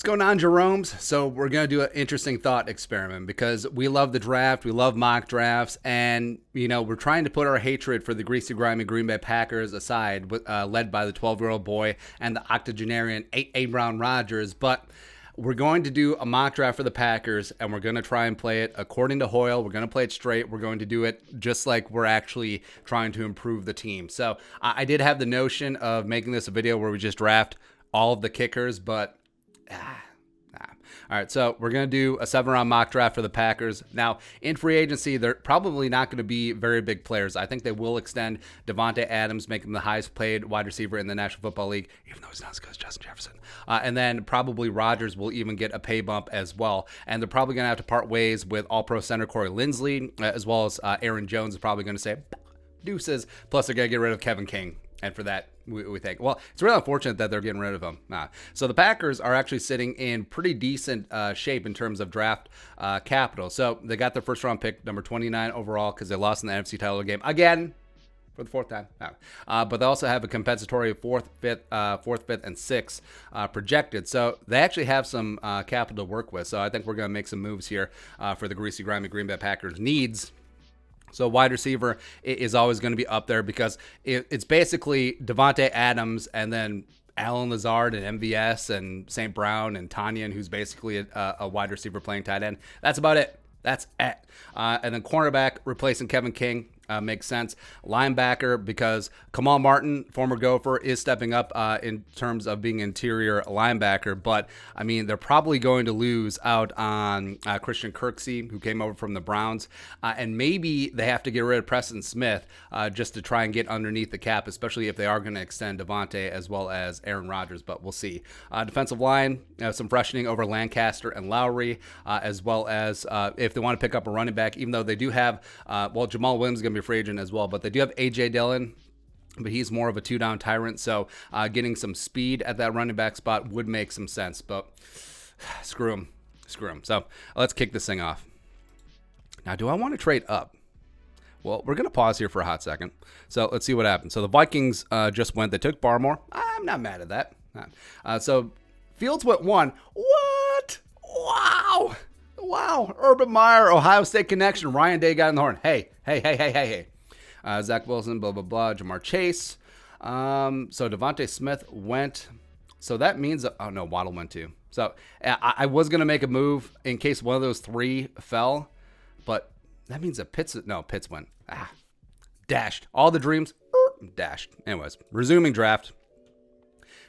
going on, Jerome's? So we're going to do an interesting thought experiment because we love the draft. We love mock drafts. And, we're trying to put our hatred for the Greasy, Grimy Green Bay Packers aside, led by the 12-year-old boy and the octogenarian A. Brown Rodgers. But we're going to do a mock draft for the Packers, and we're going to try and play it according to Hoyle. We're going to play it straight. We're going to do it just like we're actually trying to improve the team. So I did have the notion of making this a video where we just draft all of the kickers, but all right, so we're going to do a 7-round mock draft for the Packers. Now, in free agency, they're probably not going to be very big players. I think they will extend Davante Adams, make him the highest paid wide receiver in the National Football League, even though he's not as good as Justin Jefferson. And then probably Rodgers will even get a pay bump as well. And they're probably going to have to part ways with All-Pro center Corey Linsley, as well as Aaron Jones is probably going to say deuces. Plus, they're going to get rid of Kevin King. And for that, we think, well, it's really unfortunate that they're getting rid of him. So the Packers are actually sitting in pretty decent shape in terms of draft capital. So they got their first round pick, number 29 overall, because they lost in the NFC title game again for the fourth time. But they also have a compensatory fourth, fifth, and sixth projected. So they actually have some capital to work with. So I think we're going to make some moves here for the Greasy, Grimy Green Bay Packers needs. So wide receiver is always going to be up there because it's basically Davante Adams and then Allen Lazard and MVS and St. Brown and Tanyan, who's basically a wide receiver playing tight end. That's about it. That's it. And then cornerback replacing Kevin King. Makes sense. Linebacker, because Kamal Martin, former Gopher, is stepping up in terms of being interior linebacker. But, they're probably going to lose out on Christian Kirksey, who came over from the Browns. And maybe they have to get rid of Preston Smith just to try and get underneath the cap, especially if they are going to extend Davante as well as Aaron Rodgers. But we'll see. Defensive line, some freshening over Lancaster and Lowry, as well as if they want to pick up a running back, even though they do have, Jamal Williams is going to be a free agent as well, but they do have A.J. Dillon, but he's more of a two-down tyrant, so getting some speed at that running back spot would make some sense, but screw him. So let's kick this thing off. Now, do I want to trade up? Well, we're going to pause here for a hot second, so let's see what happens. So the Vikings just went. They took Barmore. I'm not mad at that. So Fields went 1. What? Wow. Urban Meyer, Ohio State connection. Ryan Day got in the horn. Hey. Zach Wilson, blah, blah, blah. Jamar Chase. So Devontae Smith went. So that means, Waddle went too. So I was going to make a move in case one of those three fell, but that means that Pitts went. Dashed. All the dreams, dashed. Anyways, resuming draft.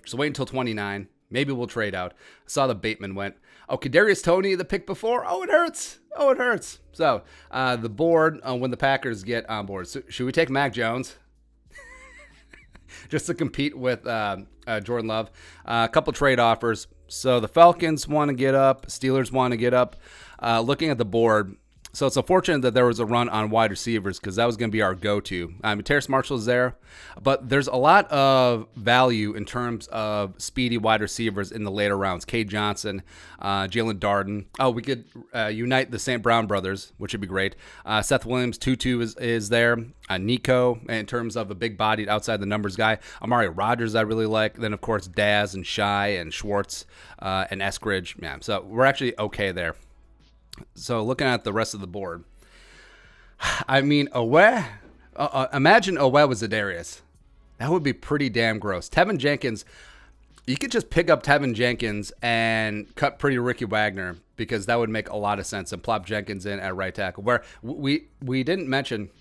Just wait until 29. Maybe we'll trade out. I saw the Bateman went. Oh, Kadarius Toney, the pick before. Oh, it hurts. So the board, when the Packers get on board. So should we take Mac Jones? Just to compete with Jordan Love. A couple trade offers. So the Falcons want to get up. Steelers want to get up. Looking at the board. So it's unfortunate that there was a run on wide receivers because that was going to be our go-to. Terrace Marshall's there, but there's a lot of value in terms of speedy wide receivers in the later rounds. Cade Johnson, Jalen Darden. Oh, we could unite the St. Brown brothers, which would be great. Seth Williams, Tutu is there. Nico, in terms of a big-bodied outside the numbers guy. Amari Rodgers, I really like. Then, of course, Daz and Shai and Schwartz and Eskridge. Yeah, so we're actually okay there. So looking at the rest of the board, imagine Owe was Zadarius. That would be pretty damn gross. Tevin Jenkins, you could just pick up Tevin Jenkins and cut pretty Ricky Wagner because that would make a lot of sense and plop Jenkins in at right tackle. Where we didn't mention,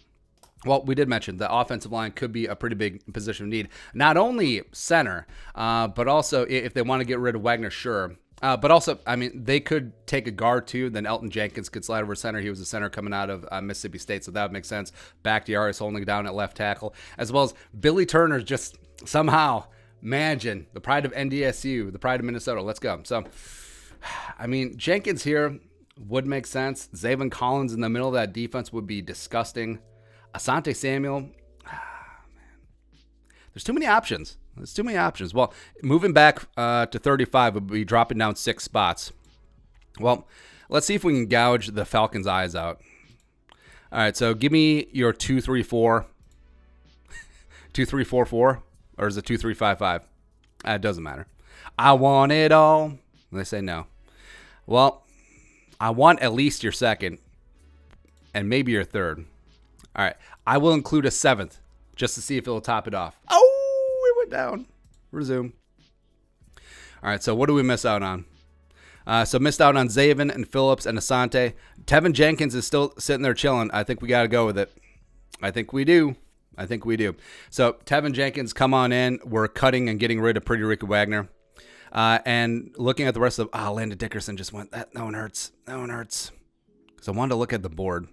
we did mention the offensive line could be a pretty big position of need. Not only center, but also if they want to get rid of Wagner, sure. But also, they could take a guard too. Then Elton Jenkins could slide over center. He was a center coming out of Mississippi State, so that would make sense. Bakhtiari's holding down at left tackle, as well as Billy Turner's just somehow managing the pride of NDSU, the pride of Minnesota. Let's go. So, Jenkins here would make sense. Zaven Collins in the middle of that defense would be disgusting. Asante Samuel, man, there's too many options. Well, moving back to 35 would be dropping down 6 spots. Well, let's see if we can gouge the Falcons' eyes out. All right, so give me your 2-3-4. 2-3-4-4, or is it 2-3-5-5? It doesn't matter. I want it all. They say no. Well, I want at least your second and maybe your third. All right. I will include a seventh just to see if it'll top it off. Oh, it went down. Resume. All right. So what do we miss out on? So missed out on Zaven and Phillips and Asante. Tevin Jenkins is still sitting there chilling. I think we got to go with it. I think we do. So Tevin Jenkins, come on in. We're cutting and getting rid of Pretty Ricky Wagner. And looking at the rest of Landon Dickerson just went, that one hurts. Because I wanted to look at the board.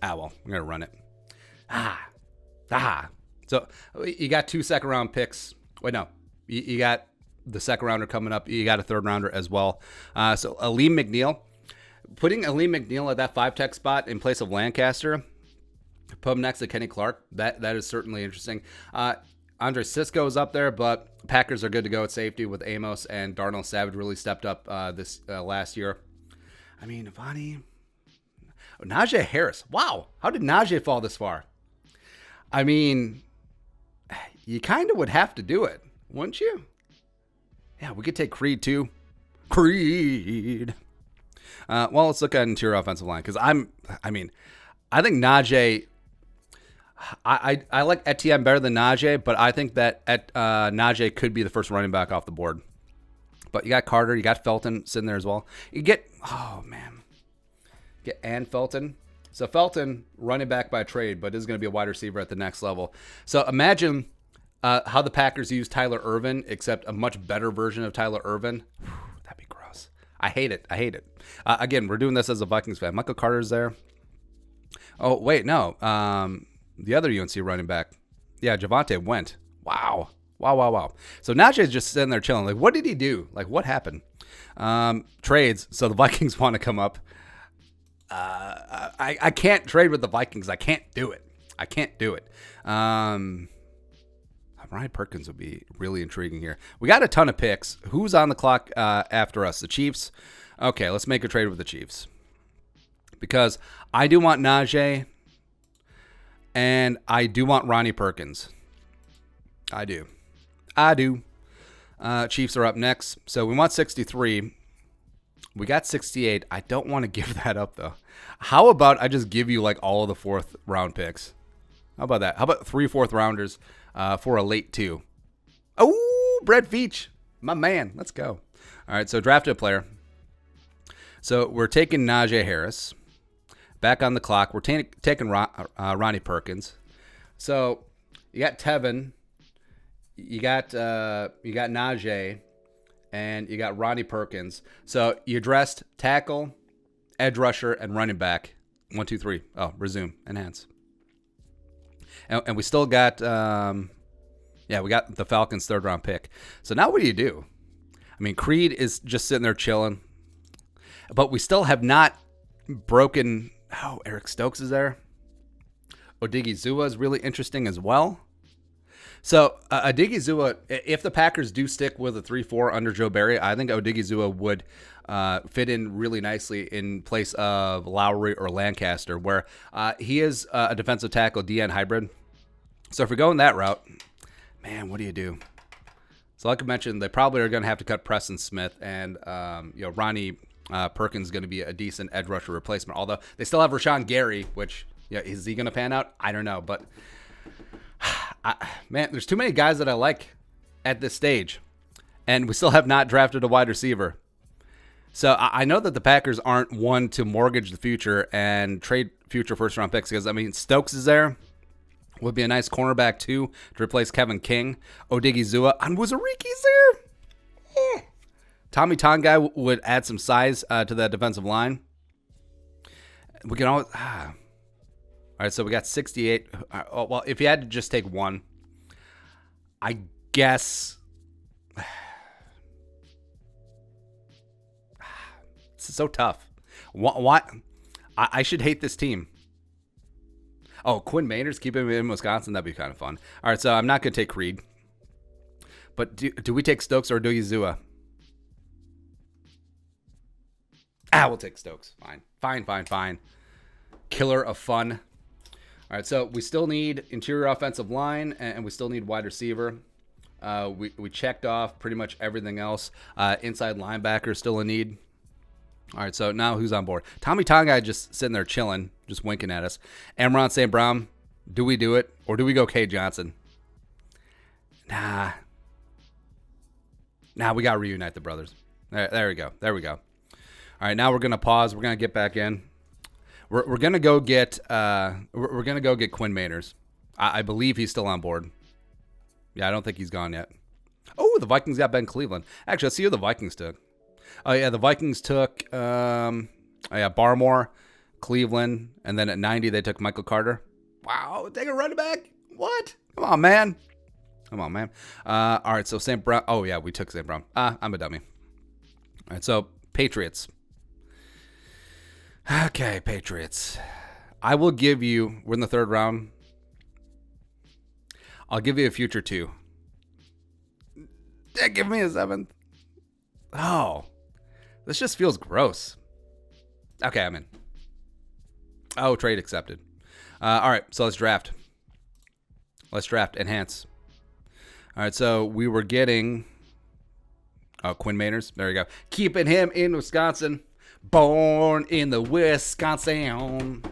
Well, I'm going to run it. So you got 2 second-round picks. Wait, no. You got the second rounder coming up. You got a third rounder as well. So Aleem McNeil. Putting Aleem McNeil at that 5-tech spot in place of Lancaster. Put him next to Kenny Clark. That is certainly interesting. Andre Sisco is up there, but Packers are good to go at safety with Amos, and Darnell Savage really stepped up this last year. I mean, Naji Harris. Wow. How did Naji fall this far? I mean, you kind of would have to do it, wouldn't you? Yeah, we could take Creed too. Creed. Well, let's look at interior offensive line because I think Naji. I like Etienne better than Naji, but I think that Naji could be the first running back off the board. But you got Carter, you got Felton sitting there as well. You get Ann Felton. So Felton, running back by trade, but is going to be a wide receiver at the next level. So imagine how the Packers use Tyler Ervin, except a much better version of Tyler Ervin. That'd be gross. I hate it. Again, we're doing this as a Vikings fan. Michael Carter's there. Oh, wait, no. The other UNC running back. Yeah, Javonte went. Wow. So Najee's just sitting there chilling. Like, what did he do? Like, what happened? Trades. So the Vikings want to come up. I can't trade with the Vikings. I can't do it. Ryan Perkins would be really intriguing here. We got a ton of picks. Who's on the clock after us? The Chiefs? Okay, let's make a trade with the Chiefs. Because I do want Najee, and I do want Ronnie Perkins. I do. Chiefs are up next. So we want 63. We got 68. I don't want to give that up, though. How about I just give you like all of the 4th round picks? How about that? How about 3 4th rounders for a late 2? Oh, Brett Veach, my man. Let's go. All right, so drafted a player. So we're taking Naji Harris. Back on the clock. We're taking Ronnie Perkins. So you got Tevin. You got Naji. And you got Ronnie Perkins. So you addressed tackle, edge rusher, and running back. 1, 2, 3. Oh, resume. Enhance. And we still got, we got the Falcons' 3rd round pick. So now what do? I mean, Creed is just sitting there chilling. But we still have not broken. Oh, Eric Stokes is there. Odigizua is really interesting as well. So Odigizua, if the Packers do stick with a 3-4 under Joe Barry, I think Odigizua would fit in really nicely in place of Lowry or Lancaster, where he is a defensive tackle DN hybrid. So if we're going that route, man, what do you do? So like I mentioned, they probably are going to have to cut Preston Smith, and Ronnie Perkins is going to be a decent edge rusher replacement. Although they still have Rashawn Gary, which is he going to pan out? I don't know, but. Man, there's too many guys that I like at this stage, and we still have not drafted a wide receiver. So I know that the Packers aren't one to mortgage the future and trade future first-round picks because, I mean, Stokes is there. Would be a nice cornerback, too, to replace Kevin King. Odigizua. Anwuzuriki's there. Tommy Tongai would add some size to that defensive line. We can always... All right, so we got 68. Well, if you had to just take one, I guess this is so tough. What? I should hate this team. Oh, Quinn Maynard's keeping him in Wisconsin. That'd be kind of fun. All right, so I'm not going to take Creed. But do we take Stokes or Odigizua? We'll take Stokes. Fine. Killer of fun. All right, so we still need interior offensive line, and we still need wide receiver. We checked off pretty much everything else. Inside linebacker still in need. All right, so now who's on board? Tommy Tonga just sitting there chilling, just winking at us. Amron St. Brown, do we do it? Or do we go K. Johnson? Nah, we got to reunite the brothers. There we go. All right, now we're going to pause. We're going to get back in. We're going to go get Quinn Maynard. I believe he's still on board. Yeah, I don't think he's gone yet. Oh, the Vikings got Ben Cleveland. Actually, let's see who the Vikings took. Oh, yeah, the Vikings took Barmore, Cleveland, and then at 90 they took Michael Carter. Wow, take a running back? What? Come on, man. All right, so St. Brown. Oh, yeah, we took St. Brown. I'm a dummy. All right, so Patriots. Okay, Patriots. I will give you, we're in the third round. I'll give you a future 2. Yeah, give me a 7th. Oh, this just feels gross. Okay, I'm in. Oh, trade accepted. All right, so let's draft. Enhance. All right, so we were getting Quinn Maynard. There you go. Keeping him in Wisconsin. Born in the Wisconsin.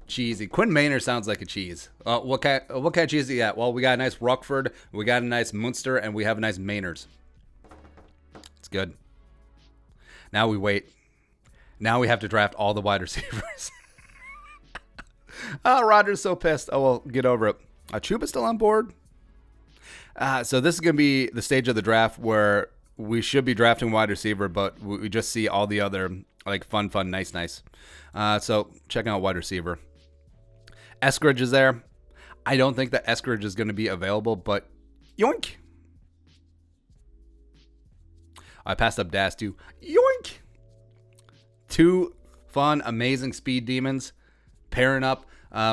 Cheesy. Quinn Maynard sounds like a cheese. What kind of cheese do you got? Well, we got a nice Rockford, we got a nice Munster, and we have a nice Maynard's. It's good. Now we wait. Now we have to draft all the wide receivers. Oh, Roger's so pissed. Oh, well, get over it. Chuba's still on board. So this is going to be the stage of the draft where we should be drafting wide receiver, but we just see all the other like fun, nice. So checking out wide receiver. Eskridge is there. I don't think that Eskridge is going to be available, but yoink. I passed up Das too. Yoink. 2 fun, amazing speed demons pairing up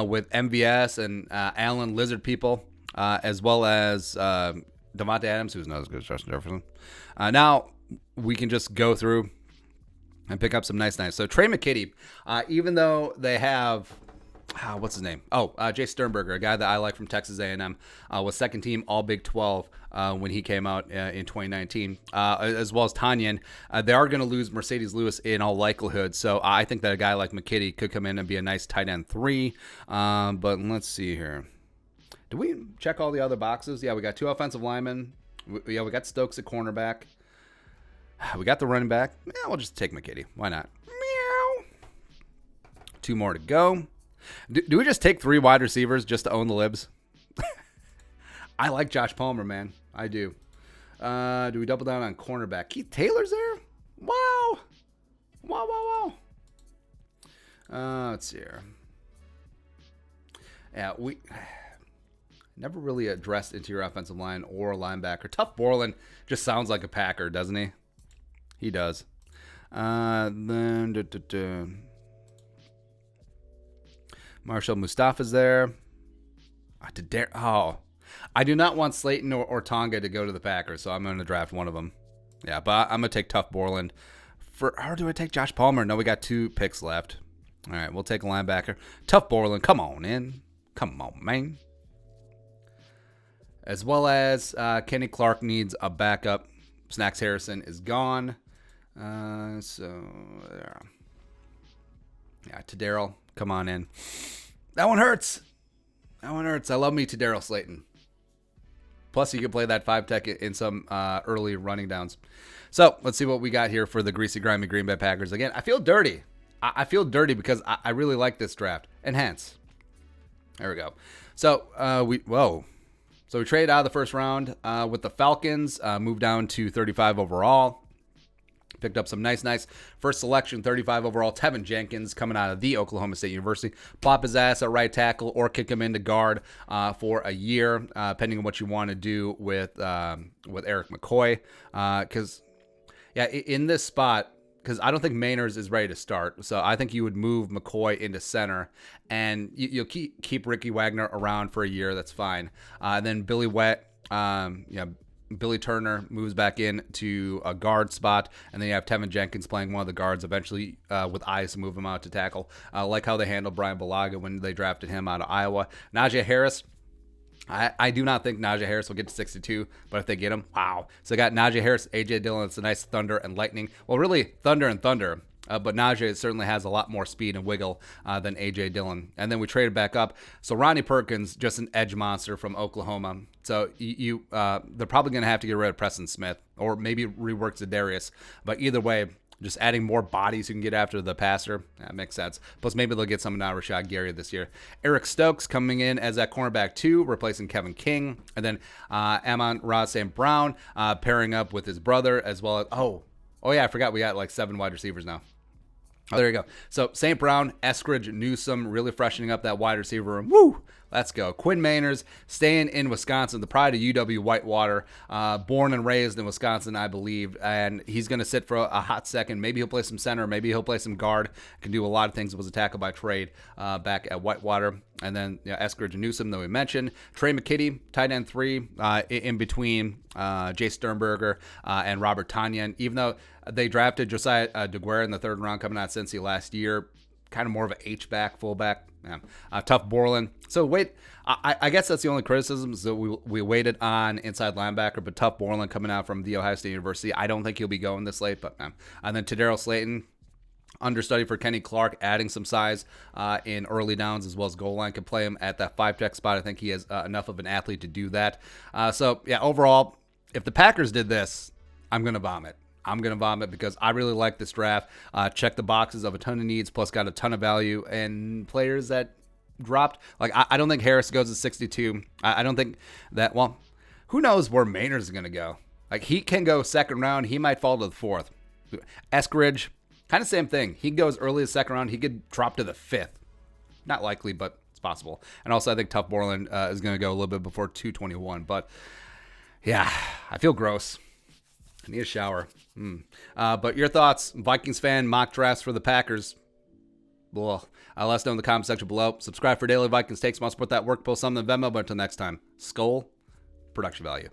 with MVS and Allen Lizard People, as well as Devontae Adams, who's not as good as Justin Jefferson. Now we can just go through and pick up some nice. So Trey McKitty, even though they have, what's his name? Jay Sternberger, a guy that I like from Texas A&M, was second team All Big 12 when he came out in 2019, as well as Tanyan. They are going to lose Mercedes Lewis in all likelihood, so I think that a guy like McKitty could come in and be a nice tight end 3. But let's see here. Did we check all the other boxes? Yeah, we got 2 offensive linemen. We got Stokes at cornerback. We got the running back. Yeah, we'll just take McKitty. Why not? Meow. 2 more to go. Do we just take 3 wide receivers just to own the libs? I like Josh Palmer, man. I do. Do we double down on cornerback? Keith Taylor's there? Wow. Let's see here. Yeah, we never really addressed interior offensive line or linebacker. Tuff Borland just sounds like a Packer, doesn't he? He does. Then Marshall Mustafa's there. I do not want Slayton or Tonga to go to the Packers, so I'm going to draft one of them. Yeah, but I'm going to take Tuff Borland. Or do I take Josh Palmer? No, we got 2 picks left. All right, we'll take a linebacker. Tuff Borland, come on in. Come on, man. As well as Kenny Clark needs a backup. Snacks Harrison is gone. Yeah, Tadaro, come on in. That one hurts. I love me Tadaro Slayton. Plus, you can play that 5-tech in some early running downs. So, let's see what we got here for the Greasy, Grimy Green Bay Packers. Again, I feel dirty. I feel dirty because I really like this draft. Enhance. There we go. So, we traded out of the first round with the Falcons, moved down to 35 overall. Picked up some nice first selection, 35 overall, Tevin Jenkins coming out of the Oklahoma State University. Plop his ass at right tackle or kick him into guard for a year, depending on what you want to do with Eric McCoy. Because, in this spot, because I don't think Maynard is ready to start. So I think you would move McCoy into center, and you'll keep Ricky Wagner around for a year. That's fine. And then Billy Turner moves back in to a guard spot, and then you have Tevin Jenkins playing one of the guards eventually with eyes to move him out to tackle. Like how they handled Brian Balaga when they drafted him out of Iowa. Naji Harris, I do not think Naji Harris will get to 62, but if they get him, wow. So I got Naji Harris, A.J. Dillon. It's a nice thunder and lightning. Well, really, thunder and thunder. But Najee certainly has a lot more speed and wiggle than A.J. Dillon. And then we traded back up. So Ronnie Perkins, just an edge monster from Oklahoma. So they're probably going to have to get rid of Preston Smith or maybe rework Za'Darius. But either way, just adding more bodies who can get after the passer, that makes sense. Plus, maybe they'll get someone out of Rashad Gary this year. Eric Stokes coming in as that cornerback 2, replacing Kevin King. And then Amon-Ra St. Brown pairing up with his brother as well as, oh yeah, I forgot we got like 7 wide receivers now. Oh, there you go. So St. Brown, Eskridge, Newsome, really freshening up that wide receiver room. Woo! Let's go. Quinn Maynard staying in Wisconsin, the pride of UW Whitewater, born and raised in Wisconsin, I believe, and he's going to sit for a hot second. Maybe he'll play some center, maybe he'll play some guard. Can do a lot of things. Was a tackle by trade back at Whitewater. And then Eskridge and Newsome that we mentioned. Trey McKitty, tight end 3, in between Jay Sternberger and Robert Tanyan. Even though they drafted Josiah DeGuerre in the 3rd round coming out of Cincy last year, kind of more of an H-back, fullback. Yeah. Tough Borland. So wait, I guess that's the only criticism is that we waited on inside linebacker, but Tough Borland coming out from The Ohio State University. I don't think he'll be going this late, but and then Tadaro Slayton, understudy for Kenny Clark, adding some size in early downs as well as goal line. Can play him at that 5-tech spot. I think he has enough of an athlete to do that. So yeah, overall, if the Packers did this, I'm going to vomit. I'm going to vomit because I really like this draft. Check the boxes of a ton of needs, plus got a ton of value and players that dropped. Like, I don't think Harris goes to 62. I don't think that, well, who knows where Maynard's going to go. Like, he can go 2nd round. He might fall to the 4th. Eskridge, kind of same thing. He goes early as 2nd round. He could drop to the 5th. Not likely, but it's possible. And also, I think Tough Borland is going to go a little bit before 221. But, yeah, I feel gross. I need a shower. But your thoughts, Vikings fan, mock drafts for the Packers. Let us know in the comment section below. Subscribe for daily Vikings takes. I'll support that work. Post something in Venmo. But until next time, Skull, production value.